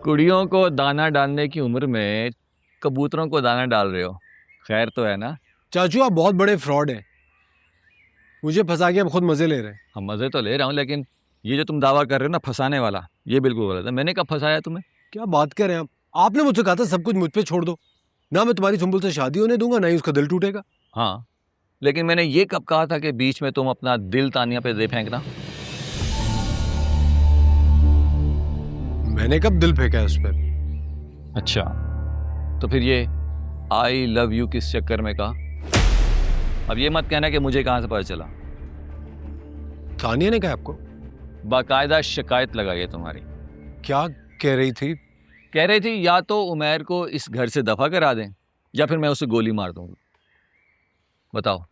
कुड़ियों को दाना डालने की उम्र में कबूतरों को दाना डाल रहे हो। खैर तो है ना। चाचू आप बहुत बड़े फ्रॉड हैं। मुझे फंसा के आप खुद मजे ले रहे हैं। हम मजे तो ले रहा हूँ, लेकिन ये जो तुम दावा कर रहे हो ना फंसाने वाला, ये बिल्कुल गलत है। मैंने कब फंसाया तुम्हें? क्या बात कर रहे हैं आप? आपने मुझसे कहा था सब कुछ मुझ पे छोड़ दो। ना मैं तुम्हारी सुंबुल से शादी होने दूंगा, ना ही उसका दिल टूटेगा। हाँ, लेकिन मैंने ये कब कहा था कि बीच में तुम अपना दिल तानिया पे दे फेंकना? मैंने कब दिल फेंका है उस पर? अच्छा, तो फिर ये आई लव यू किस चक्कर में कहा? अब ये मत कहना कि मुझे कहां से पता चला। तानिया ने कहा आपको? बाकायदा शिकायत लगाई है तुम्हारी। क्या कह रही थी? कह रही थी या तो उमैर को इस घर से दफा करा दें या फिर मैं उसे गोली मार दूंगा। बताओ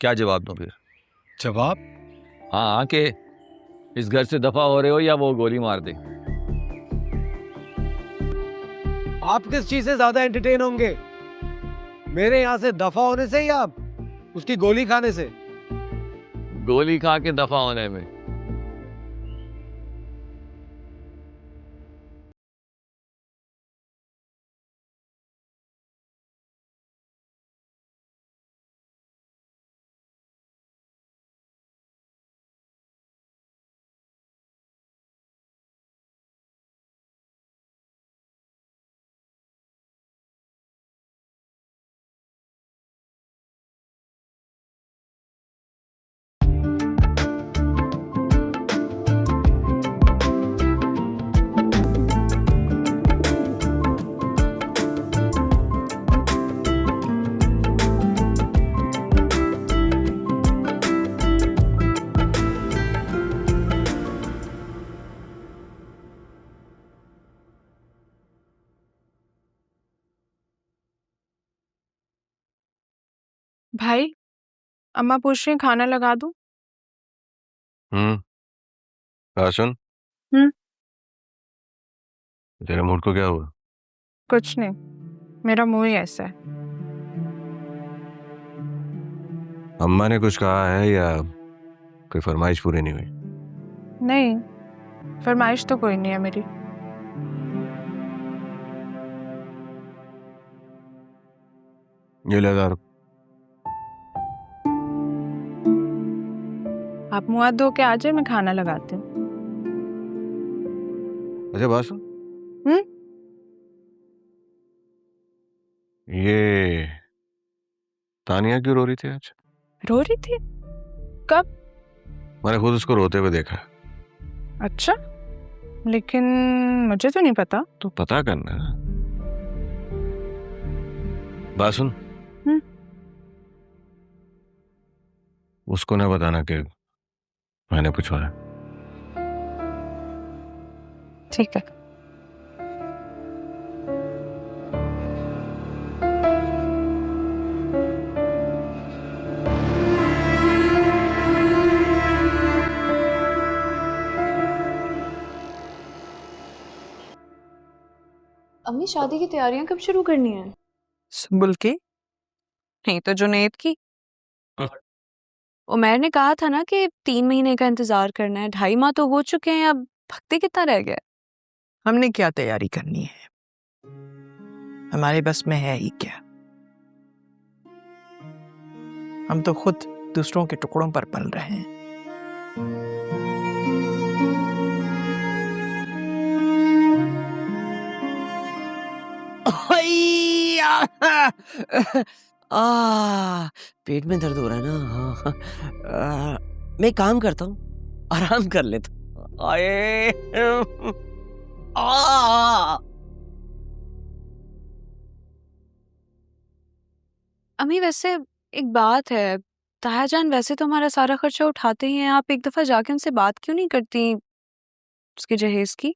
क्या जवाब दूं फिर? जवाब? हाँ, कि इस घर से दफा हो रहे हो या वो गोली मार दे। आप किस चीज से ज्यादा एंटरटेन होंगे, मेरे यहाँ से दफा होने से या उसकी गोली खाने से? गोली खा के दफा होने में। भाई, अम्मा पूछ रही हैं खाना लगा दूं? सुन, हम्म। तेरे मूड को क्या हुआ? कुछ नहीं, मेरा मुंह ही ऐसा है। अम्मा ने कुछ कहा है या कोई फरमाइश पूरी नहीं हुई? नहीं, फरमाइश तो कोई नहीं है मेरी। ये ले 1000 रुपये। आप मुंह हाथ धो के आ जाए, मैं खाना लगाती हूँ। अच्छा बात सुन, हम्म। ये तानिया क्यों रो रही थी आज? रो रही थी? कब? मैंने खुद उसको रोते हुए देखा। अच्छा, लेकिन मुझे तो नहीं पता। तो पता करना। बात सुन, उसको ना बताना कि मैंने पूछवाया। ठीक है। अम्मी शादी की तैयारियां कब शुरू करनी है? सुबुल की नहीं तो जुनैद की। उमैर ने कहा था ना कि 3 महीने का इंतजार करना है। 2.5 माह तो हो चुके हैं, अब भक्ति कितना रह गया? हमने क्या तैयारी करनी है? हमारे बस में है ही क्या? हम तो खुद दूसरों के टुकड़ों पर पल रहे हैं। पेट में दर्द हो रहा है ना। हाँ, मैं एक काम करता हूँ, आराम कर लेता हूँ। आए आ अम्मी वैसे एक बात है, ताया जान वैसे तो हमारा सारा खर्चा उठाते ही हैं। आप एक दफा जाके उनसे बात क्यों नहीं करती उसके जहेज की?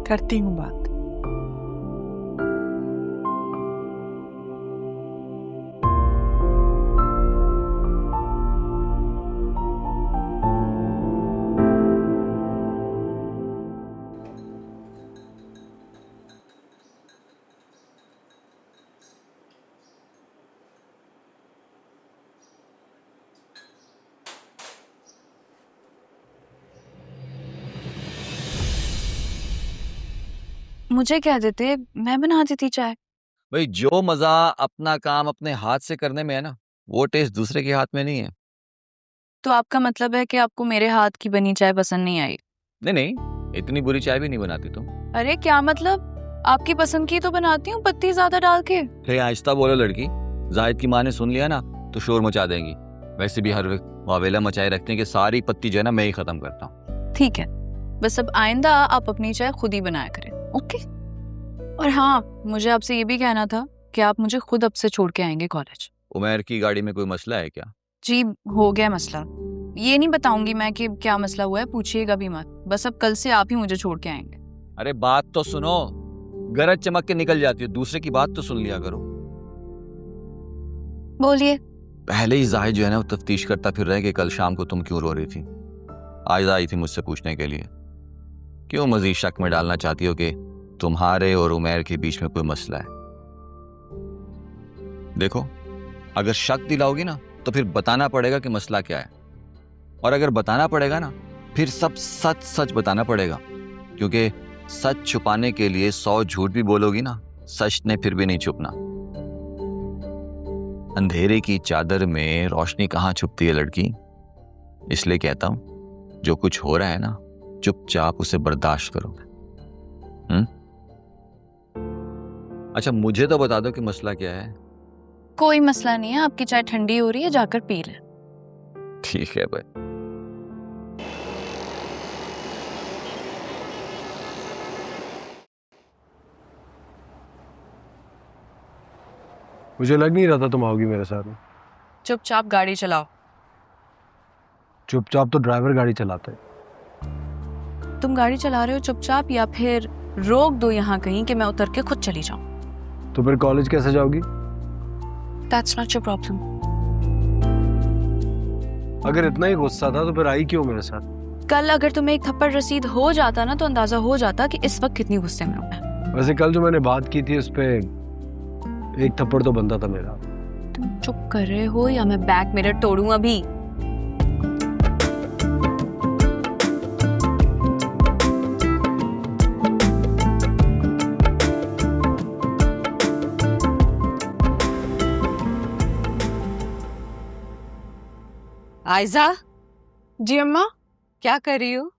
करती हूँ बात। मुझे कह देते, मैं बना देती चाय। भाई जो मजा अपना काम अपने हाथ से करने में है ना, वो टेस्ट दूसरे के हाथ में नहीं है। तो आपका मतलब है कि आपको मेरे हाथ की बनी चाय पसंद नहीं आई? नहीं नहीं, इतनी बुरी चाय भी नहीं बनाती तुम। अरे क्या मतलब, आपकी पसंद की तो बनाती हूँ पत्ती ज्यादा डाल के। अरे आहिस्ता बोलो लड़की, जाहिद की माँ ने सुन लिया ना तो शोर मचा देंगी। वैसे भी हर वक्त वावेला मचाए रखने के सारी पत्ती जो है ना मैं ही खत्म करता हूँ। ठीक है, बस अब आइंदा आप अपनी चाय खुद ही बनाया करें, ओके? और हाँ, मुझे आपसे ये भी कहना था कि आप मुझे खुद अब से छोड़ के आएंगे कॉलेज। उमैर की गाड़ी में कोई मसला है क्या? जी हो गया मसला, ये नहीं बताऊंगी मैं कि क्या मसला हुआ है, पूछिएगा भी मत। बस अब कल से आप ही मुझे छोड़ के आएंगे। अरे बात तो सुनो, गरज चमक के निकल जाती है, दूसरे की बात तो सुन लिया करो। बोलिए। पहले ही जाहिद जो है ना वो तफ्तीश करता फिर रहा है कि कल शाम को तुम क्यों रो रही थी। आयजा आई थी मुझसे पूछने के लिए, क्यों मजीद शक में डालना चाहती हो कि तुम्हारे और उमैर के बीच में कोई मसला है। देखो, अगर शक दिलाओगी ना तो फिर बताना पड़ेगा कि मसला क्या है, और अगर बताना पड़ेगा ना फिर सब सच सच बताना पड़ेगा, क्योंकि सच छुपाने के लिए 100 झूठ भी बोलोगी ना, सच ने फिर भी नहीं छुपना। अंधेरे की चादर में रोशनी कहाँ छुपती है लड़की। इसलिए कहता हूं, जो कुछ हो रहा है ना चुपचाप उसे बर्दाश्त करो। अच्छा मुझे तो बता दो कि मसला क्या है। कोई मसला नहीं है, आपकी चाय ठंडी हो रही है, जाकर पी ले। ठीक है भाई। मुझे लग नहीं रहा था तुम आओगी मेरे साथ में। चुपचाप गाड़ी चलाओ। चुपचाप तो ड्राइवर गाड़ी चलाता है। तुम गाड़ी चला रहे हो चुपचाप, या फिर रोक दो यहाँ कहीं कि मैं उतर के खुद चली जाऊं? तो फिर कॉलेज कैसे जाओगी? That's not your problem. अगर इतना ही गुस्सा था तो फिर आई क्यों मेरे साथ? कल अगर तुम्हें एक थप्पड़ रसीद हो जाता ना तो अंदाजा हो जाता कि इस वक्त कितनी गुस्से में हूं मैं। वैसे कल जो मैंने बात की थी उस पे एक थप्पड़ तो बनता था मेरा। तुम चुप कर रहे हो या मैं बैक मिरर तोड़ूं अभी? आयजा, जी अम्मा। क्या कर रही हो?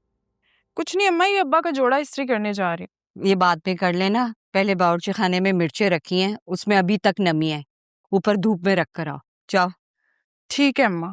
कुछ नहीं अम्मा, ये अब्बा का जोड़ा इस्त्री करने जा रही हूँ। ये बाद में कर लेना, पहले बावर्ची खाने में मिर्चें रखी हैं, उसमें अभी तक नमी है, ऊपर धूप में रख कर आओ। जाओ। ठीक है अम्मा।